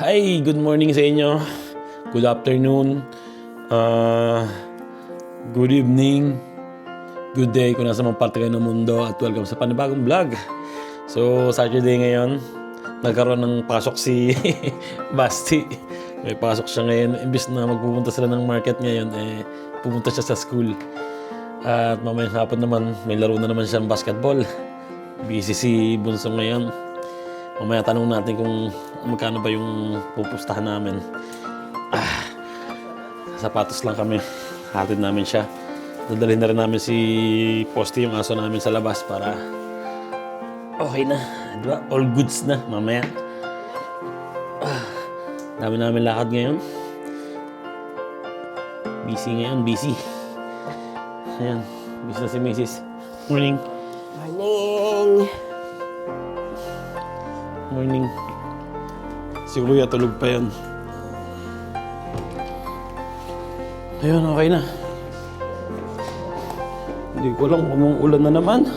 Hi, good morning sa inyo. Good afternoon. Good evening. Good day kung nasa mga parte kayo ng mundo at welcome sa panibagong vlog. So, Saturday ngayon. Nagkaroon ng pasok si Basti. May pasok siya ngayon. Imbis na magpupunta sila ng market ngayon, pupunta siya sa school. At mamayang hapon naman, may laro na naman siyang basketball. Busy si Bunso ngayon. Mamaya tanong natin kung magkano ba yung pupustahan namin. Sapatos lang kami. Hatid namin siya. Dadalhin na rin namin si Posty, yung aso namin sa labas para okay na. Diba? All goods na mamaya. Dami namin lakad ngayon. Busy ngayon, busy. Ayan, busy na si Mrs. Morning. Morning! Morning. Si Kuya tulog pa yun. Ayun, okay na. Hindi ko alam kung ulan na naman.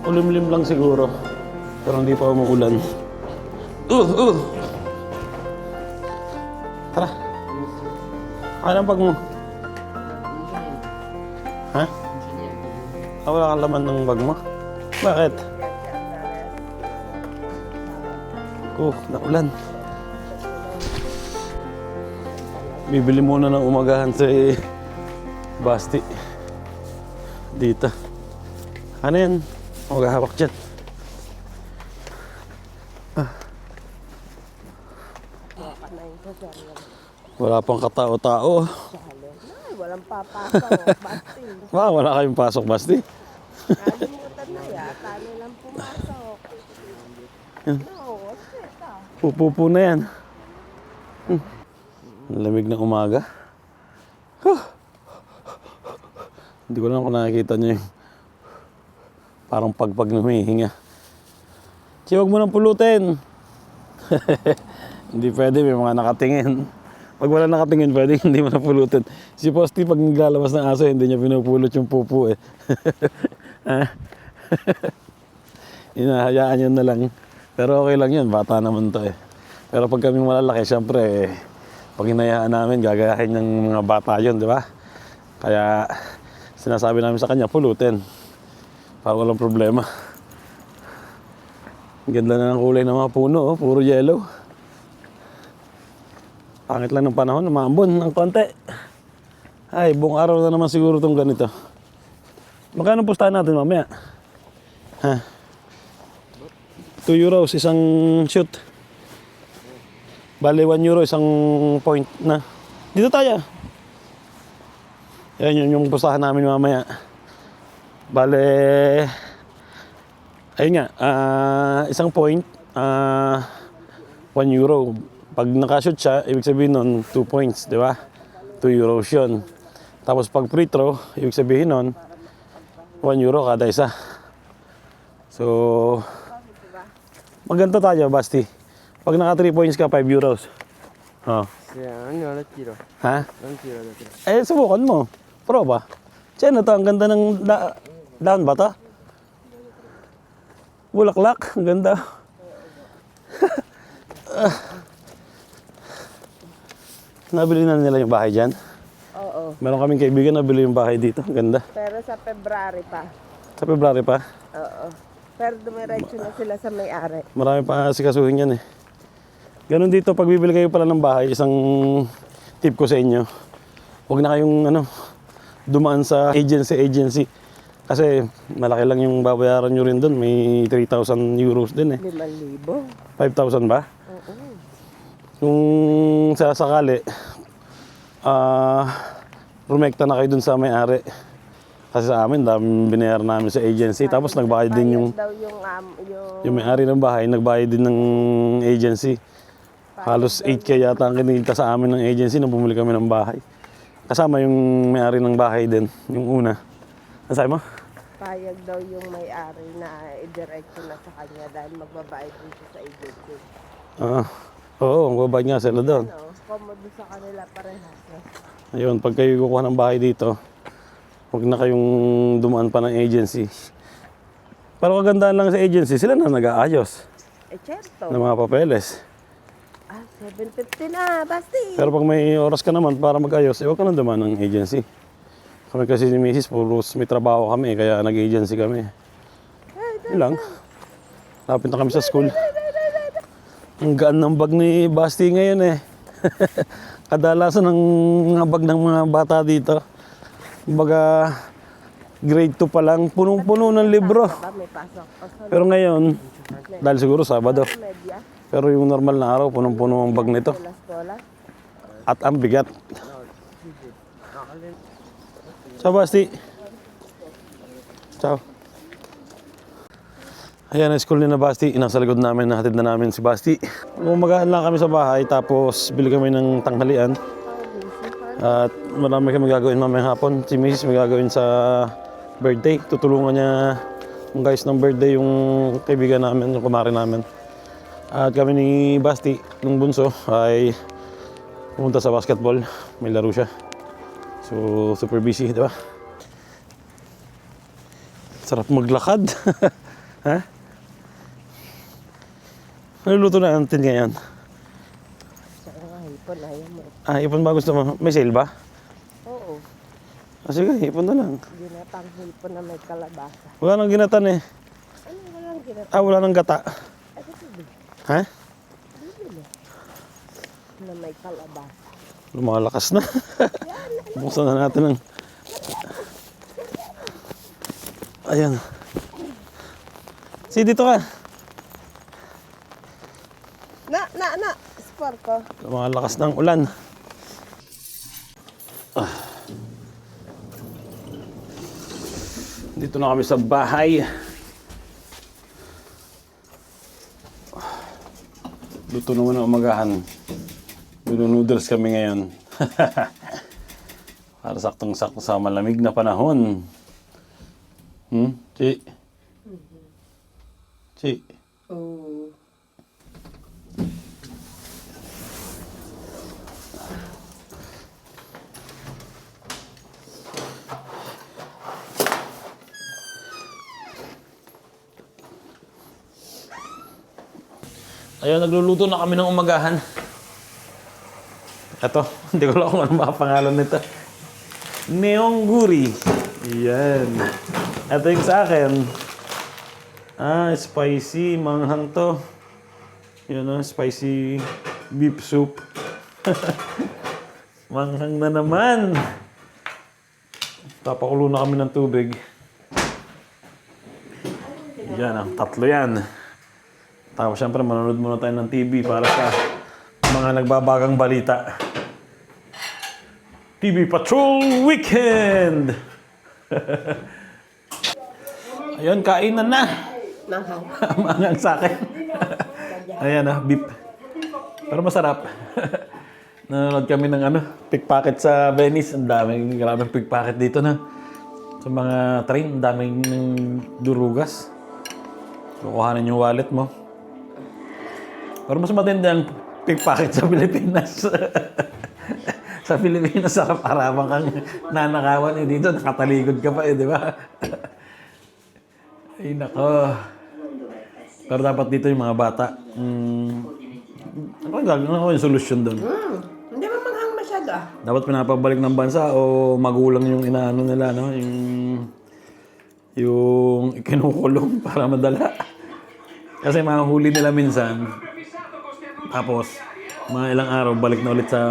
Ulimlim lang siguro. Pero hindi pa umuulan. Tara. Kaya ng bag mo. Ha? Wala kang laman ng bag mo? Bakit? Naulan. Bibili muna ng umagahan si Basti. Dito. Ano yan? Magahawak dyan. Wala pang katao-tao. Ay, walang papasok. Basti. Wala kayong pasok, Basti. Kalimutan na yata nilang pumasok. No, what's it? Pupupo na yan. Lamig ng umaga. Hindi ko lang kung nakikita nyo yung parang pagpag na humihinga. Huwag mo nang pulutin. Hindi pwede, may mga nakatingin. Pag wala nakatingin, pwede hindi mo na pulutin. Si Posty, pag naglalabas ng aso, hindi niya pinupulot yung pupo eh. Hinahayaan yun na lang. Pero okay lang yun, bata naman to eh. Pero pag kaming malalaki, syempre, pag hinayaan namin, gagayahin ng mga bata yun, di ba? Kaya sinasabi namin sa kanya, pulutin. Para walang problema. Ganda na ng kulay ng mga puno, oh, puro yellow. Pangit lang ng panahon, umambon ng konti. Ay, buong araw na naman siguro itong ganito. Magkano pustahan natin mamaya? Ha? 2 euros, isang shoot. Bale, 1 euro, isang point na. Dito tayo. Yan yun yung pustahan namin mamaya. Bale, ayun nga, isang point, 1 euro. Pag nakashoot siya, ibig sabihin nun, 2 points, di ba? 2 euros yun. Tapos pag free throw, ibig sabihin nun, 1 euro kada isa. So, maganda tayo, Basti. Pag naka 3 points ka, 5 euros. Oh. Ha? Subukan mo. Pro ba? Tiyan na to, ang ganda ng daan ba to? Bulaklak, ang ganda. Nabili na nila yung bahay dyan? Oo. Meron kaming kaibigan nabili yung bahay dito. Ang ganda. Pero sa February pa. Sa February pa? Oo. Pero dumiretso na sila sa may-ari. Marami pa sikasuhin yan eh. Ganon dito, pag bibili kayo pala ng bahay, isang tip ko sa inyo. Huwag na kayong dumaan sa agency. Kasi malaki lang yung babayaran nyo rin doon. May 3,000 euros din eh. 5,000. 5,000 ba? Oo. Kung sasakali, rumekta na kayo dun sa may-ari. Kasi sa amin, daming binayaran namin sa agency. Tapos nagbayad din yung may-ari ng bahay, nagbayad din ng agency. Halos 8K yata ang kinita sa amin ng agency nung bumili kami ng bahay. Kasama yung may-ari ng bahay din, yung una. Ano sabi mo? Payag daw yung may-ari na i-diretso na sa kanya dahil magbabayad din siya sa agency. Oo, magbabayad nga sila doon. Komodo sa kanila parehas. Ayun, pag kayo kukuha ng bahay dito, huwag na kayong dumaan pa ng agency. Pero kagandaan lang sa agency, sila na nag-aayos Certo. ng mga papeles. 7:50 na, Basti. Pero pag may oras ka naman para mag-ayos, huwag ka nang dumaan ng agency. Kami kasi ni Mrs. puros may trabaho kami, kaya nag-agency kami. Yun lang. Lapit na kami sa school. Ang gaan ng bag ni Basti ngayon eh. Kadalasan ng mga bag ng mga bata dito. Kumbaga, grade 2 pa lang, punong-puno ng libro. May pasok. Pero ngayon, dahil siguro Sabado, Media. pero yung normal na araw, punong-puno ang bag nito. Skola. At ang bigat. Ciao, Basti. Ciao. Ayan, ang school ni na Basti. Nasa likod namin, nahatid na namin si Basti. Umagahan lang kami sa bahay, tapos bili kami ng tanghalian. At marami kami gagawin mamayang hapon. Si Mrs. may gagawin sa birthday. Tutulungan niya yung guys ng birthday, yung kaibigan namin, yung kumare namin. At kami ni Basti, nung bunso, ay pumunta sa basketball. May laro siya. So, super busy, di ba? Sarap maglakad. Ha? Naluluto na natin ngayon. Saka nga, hipon. Ayaw mo. Ipon ba gusto mo? May sale ba? Oo. Sige, ipon na lang. Ginatang hipon na may kalabasa. Wala nang ginatan eh. Ano walang ginatang? Wala nang gata. Ay, bibili. Ha? Bibili. Na may kalabasa. Lumalakas na. Buksan na natin ang... Ayan. Dito ka. Na! Sport ko. Lumalakas ng ulan. Dito na kami sa bahay. Luto naman ang umagahan. Noodles kami ngayon. Para saktong-sakto sa malamig na panahon. Chi? Chi? Oo. Ayun, nagluluto na kami ng umagahan. Ito, hindi ko lang kung ano mga pangalan nito. Neongguri. Yan. Ito yung sa akin. Spicy. Manghang to. Yan o, spicy beef soup. Manghang na naman. Tapakulo na kami ng tubig. Yan, tatlo yan. Tapos syempre manonood muna tayo ng TV para sa mga nagbabagang balita. TV Patrol Weekend! Ayun, kainan na! Manghang. Manghang sa akin. Ayan beef. Pero masarap. Nanonood kami ng pickpocket sa Venice. Ang daming, maraming pickpocket dito na. Sa mga train, ang daming durugas. Kukuhanin yung wallet mo. Pero mas matindi ang pickpocket sa Pilipinas. Sa Pilipinas, harap-harapan kang nanakawan. Dito, nakataligod ka pa di ba? Ay, nako. Pero dapat dito yung mga bata. Ano yung solusyon doon? Hindi mo manghang masyado Dapat pinapabalik ng bansa o magulang yung inaano nila, no? Yung kinukulong para madala. Kasi mahuli nila minsan. Tapos, mga ilang araw, balik na ulit sa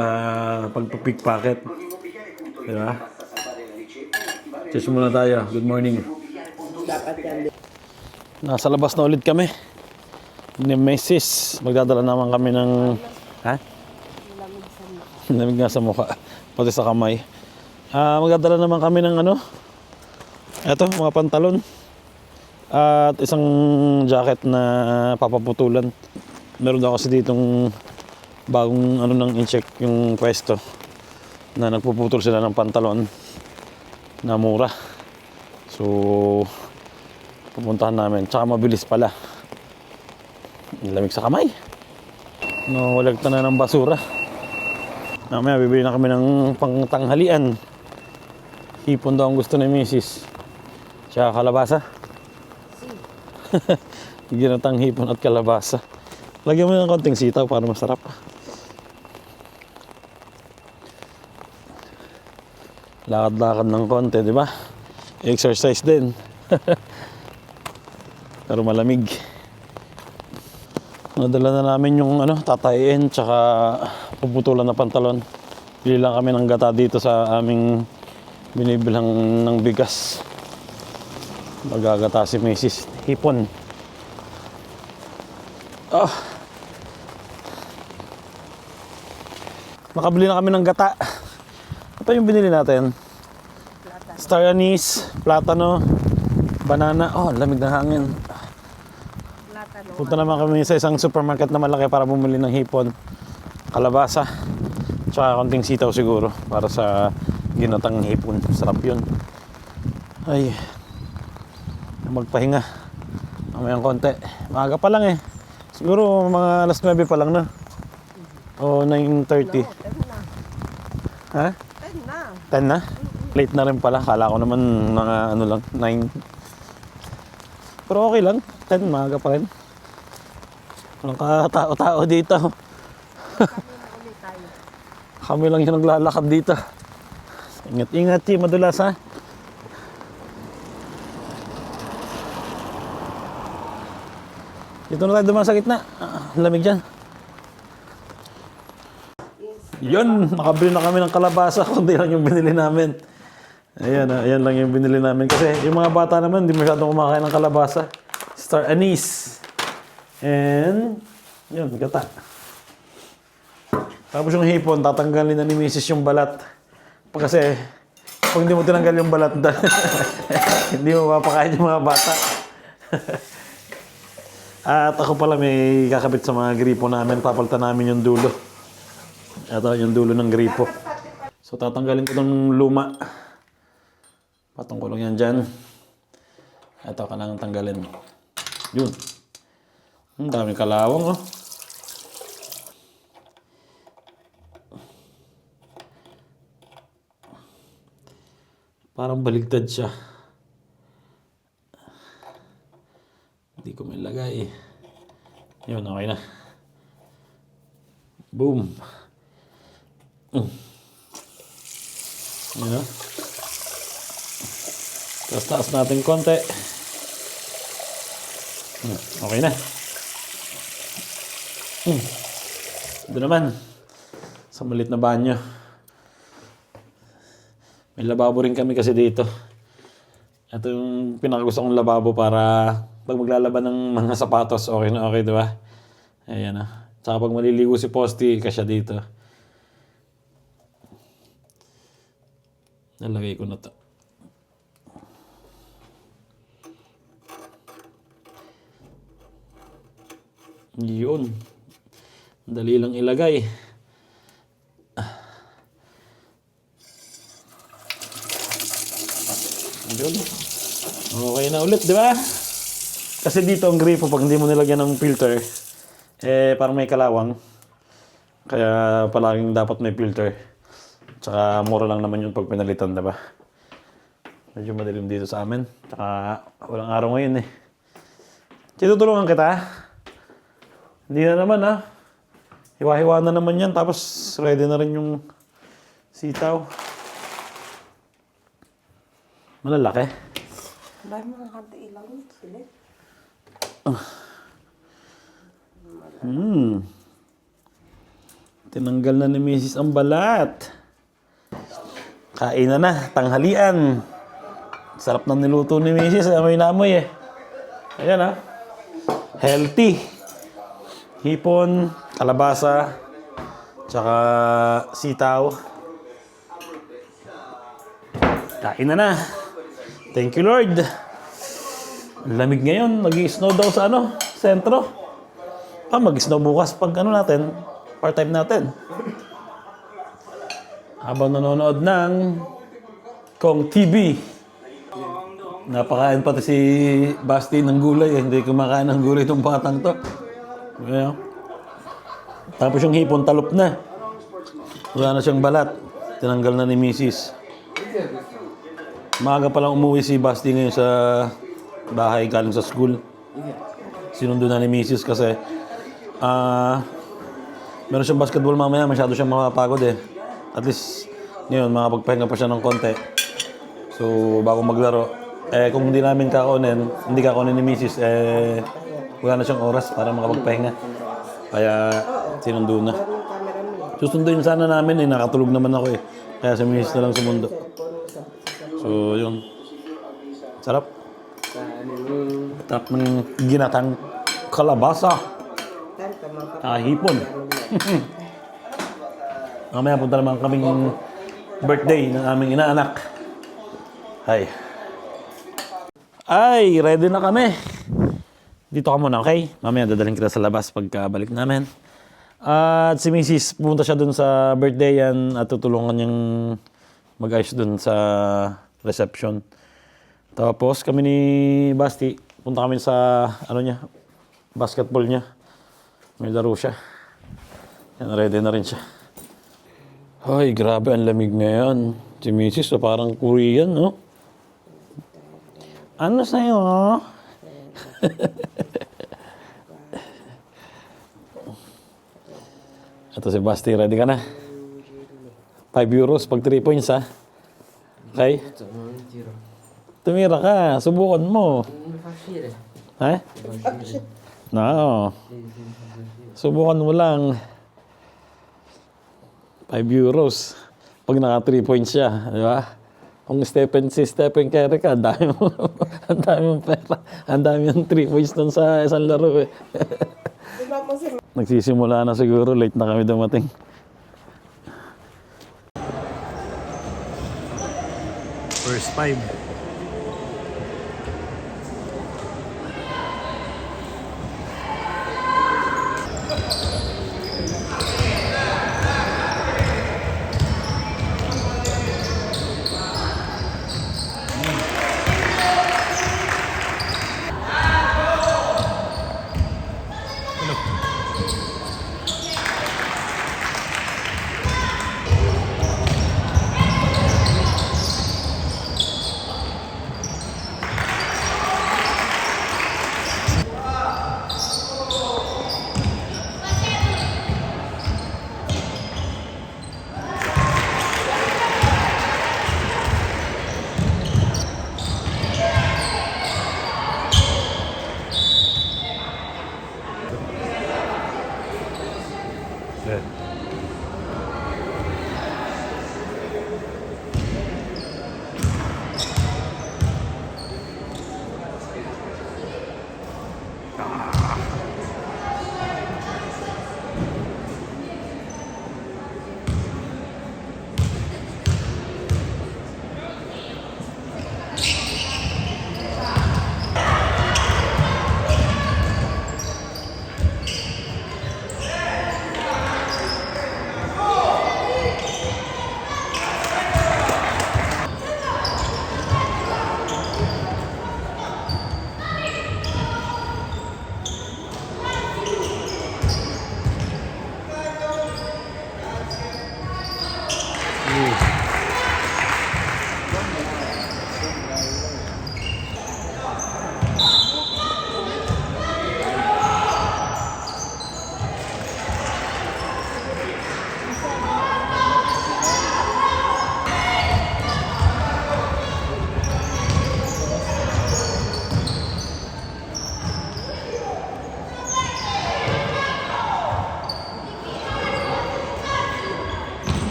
pagpipickpocket. Diba? Cheers muna tayo. Good morning. Dapat yan. Nasa labas na ulit kami. Ni Mrs. Magdadala naman kami ng... Ha? Lamig nga sa mukha. Pati sa kamay. Magdadala naman kami ng eto, mga pantalon. At isang jacket na papaputulan. Meron daw kasi ditong bagong ng incheck yung pwesto na nagpuputol sila ng pantalon na mura. So, pupuntahan namin. Tsaka mabilis pala. Lamig sa kamay. Walagta na ng basura. Mamaya bibili na kami ng pangtanghalian. Hipon daw ang gusto ni Mrs. Tsaka kalabasa. Ginatang hipon at kalabasa. Lagyan mo ng konting sitaw para masarap. Lakad-lakad ng konti, di ba? Exercise din. Pero malamig. Nadala na namin yung tatayin tsaka puputulan na pantalon. Bili lang kami ng gata dito sa aming binibilang ng bigas. Magagata si Mrs. Hipon. Nakabili na kami ng gata. Ito yung binili natin. Star anise, platano, banana. Oh, lamig ng hangin. Punta naman kami sa isang supermarket na malaki para bumili ng hipon, kalabasa, tsaka konting sitaw siguro para sa ginatang hipon. Sarap yun. Ay, magpahinga. Mamayang konti. Maaga pa lang eh. Siguro mga alas 9 pa lang na. O 9:30. Ha? 10 na. 10 na? Late na rin pala. Kala ko naman mga lang, 9. Pero okay lang. 10, maaga pa rin. Walang katao-tao dito. Ulit tayo. Kami lang yung naglalakad dito. Ingat-ingat, Chi. Madulas, ha? Dito na tayo dumaan sa gitna. Lamig dyan. Yun, nakabili na kami ng kalabasa. Kundi lang yung binili namin. Ayan, ayan lang yung binili namin. Kasi yung mga bata naman, hindi masyadong kumakain ng kalabasa. Star anise. And, yun, gata. Tapos yung hipon, tatanggalin na ni Mrs. yung balat. Kasi, pag hindi mo tinanggal yung balat, hindi mo mapakain yung mga bata. At ako pala may kakabit sa mga gripo namin. Papalitan namin yung dulo. Ito yung dulo ng gripo. So tatanggalin ko itong luma. Patong ko lang yan dyan. Ito ka nang tanggalin. Yun. Ang daming kalawang, oh. Parang baligtad siya. Hindi ko may lagay. Yun, okay na. Boom. Yun, oh. Taas natin konti. Okay na. Ito naman. Sa maliit na banyo. May lababo rin kami kasi dito. Ito yung pinakagusto kong lababo para pag maglalaban ng mga sapatos, okay na okay, di ba? Ayan na. Tsaka pag maliligo si Posty, kasya dito. Nalagay ko na to. Yun. Dali lang ilagay. Yun. Okay na ulit, di ba? Kasi dito ang gripo, pag hindi mo nilagyan ng filter, parang may kalawang. Kaya palaging dapat may filter. Tsaka mura lang naman yung pag pinalitan, diba? Medyo madilim dito sa amin. Tsaka walang araw ngayon eh. Tutulungan kita. Hindi na naman ah. Hiwa-hiwa na naman yan. Tapos ready na rin yung sitaw. Malalaki. Dahil mga kanti ilang sila. Tinanggal na ni Mrs. ang balat. Kain na, tanghalian. Sarap ng niluto ni Mrs. Amoy na amoy eh. Ayan ah. Healthy. Hipon, kalabasa, tsaka sitaw. Kain na. Thank you, Lord. Lamig ngayon. Nag-i-snow daw sa sentro. Mag-snow bukas pag natin, part-time natin. Habang nanonood ng Kong TV. Napakain pati si Basti ng gulay. Hindi kumakain ng gulay itong batang to. Ayan. Tapos yung hipon talop na. Wala na siyang balat. Tinanggal na ni Mrs. Maaga pa lang umuwi si Basti ngayon sa bahay galing sa school. Sinundo na ni Mrs. kasi meron siyang basketball mamaya. Masyado siyang mapapagod eh. At least Ngayon, makapagpahinga pa siya ng konti. So, bago maglaro, kung hindi namin hindi kakunin ni Mrs., wala na siyang oras para makapagpahinga. Kaya, sinundo na. Susunduin sana namin nakatulog naman ako Kaya si Mrs. na lang sumundo. So, yun. Sarap. Sarap ng ginatang kalabasa. Hipon. Mamaya punta naman kaming birthday ng aming inaanak. Ay, ready na kami. Dito ka muna, okay? Mamaya dadaling kita sa labas pagkabalik namin. At si Mrs. pumunta siya dun sa birthday yan at tutulungan niyang mag-ayos dun sa reception. Tapos kami ni Basti, punta kami sa basketball niya. May laro siya. Yan, ready na rin siya. Ay, grabe, ang lamig ngayon. Si Mrs. parang Korean, no? Ano sa'yo? Ito si Basti, ready ka na? 5 euros pag 3 points, ha? Okay? Tumira ka, subukan mo. Ha? No. Subukan mo lang. 5 euros. Pag naka 3 points siya, di ba? Kung Stephen Curry ka, ang dami mong pera. Ang dami yung 3 points dun sa isang laro Nagsisimula na siguro, late na kami dumating. First 5.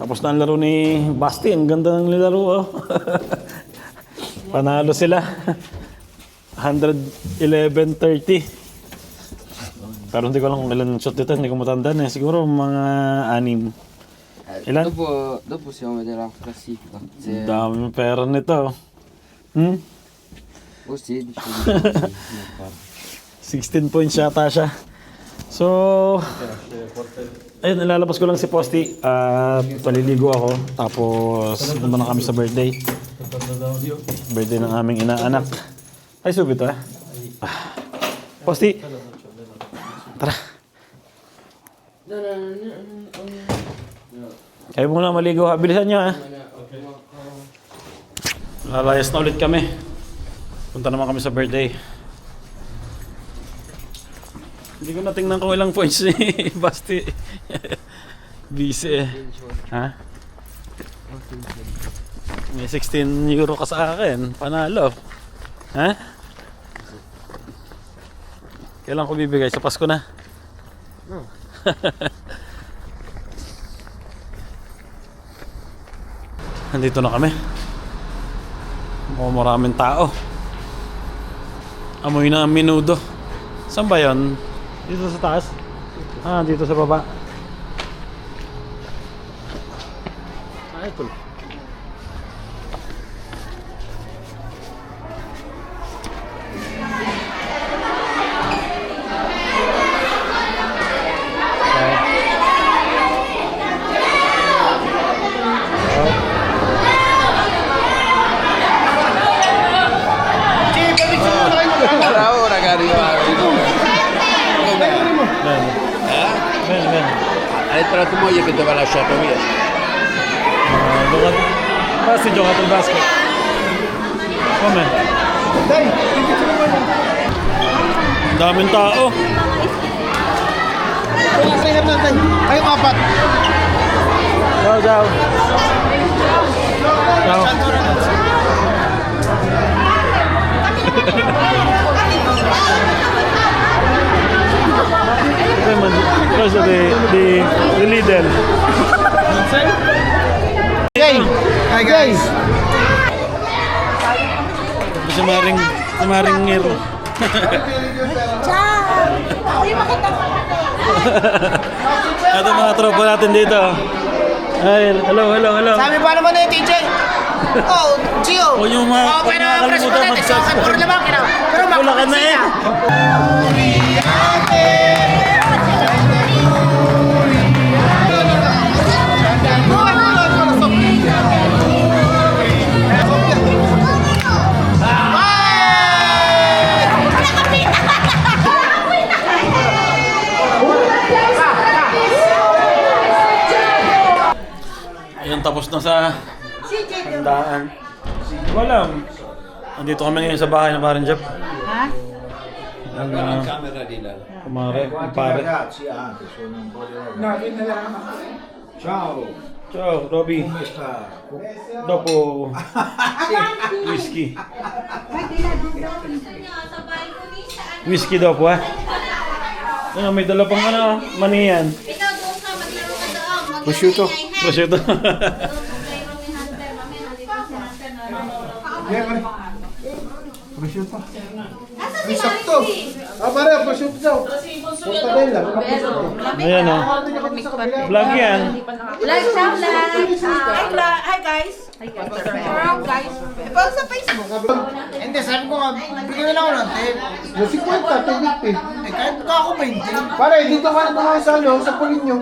Tapos na ang laro ni Basti. Ang ganda ng nilaro, oh. Panalo sila. 111-30. Pero hindi ko lang kung ilan shot dito. Hindi ko matandaan eh. Siguro mga 6. Ilan? Dopo siamo a vedere la classifica. Ang dami ng pera nito. O 16. 16 points yata siya. So, ayun, nilalabas ko lang si Posty at paliligo ako. Tapos, pumunta na kami sa birthday. Birthday ng aming inaanak. Ay, subito ah. Posty, tara. Kayo muna maligo ha. Bilisan nyo ha. Lalayas na ulit kami. Punta naman kami sa birthday. Hindi ko natingnan kung ilang points ni Basti. Busy eh. Ha? May 16 euro ka sa akin. Panalo. Ha? Kailan ko bibigay? Sa Pasko na? Nandito na kami. Mukhang maraming tao. Amoy na ang menudo. Saan ba yun? Dito sa taas? Ah, dito sa baba. Ah, ito. Bravo ragazzi. Ben. Ha detto alla tua moglie che ti aveva lasciato via. Basti giocato il basket. Come? Dai, daming tao. Kayo apat. Ciao, ciao. Ciao. Cosa di Lidl? Hey! Hi guys! Si Maring Ngiro. Ito mga tropa natin dito. Ay, hello. Sabi pa naman na yung teacher? Oh, Gio! Huwag niyo pero presko natin, so puro naman kina. Pero Wala ka na eh. Ayun, tapos na sa handaan. Wala. Andito kami ngayon sa bahay ng Parin Jeff. Ha? Ang kumare, ang pare. Ciao, Ciao, Robby. come sta? Dopo whiskey. Whiskey dopo eh. Ano, may dala pang ano, maniyan. Ikaw doon ka, maglaro ka doon. Prosciutto. Prosciutto. Prosciutto. Ay, sakto. Ah, pare, prosciutto daw. Mortadella. Ayan o. Vlog yan. Vlog sa vlog. Hi guys. Hello guys. Ipag sa Facebook. Hindi, sabi ko nga, bigyan na ako ng tip. Yung 50, 20. Eh, kahit ka ako 20. Pare, dito ka na sa ano, sa Polinyo.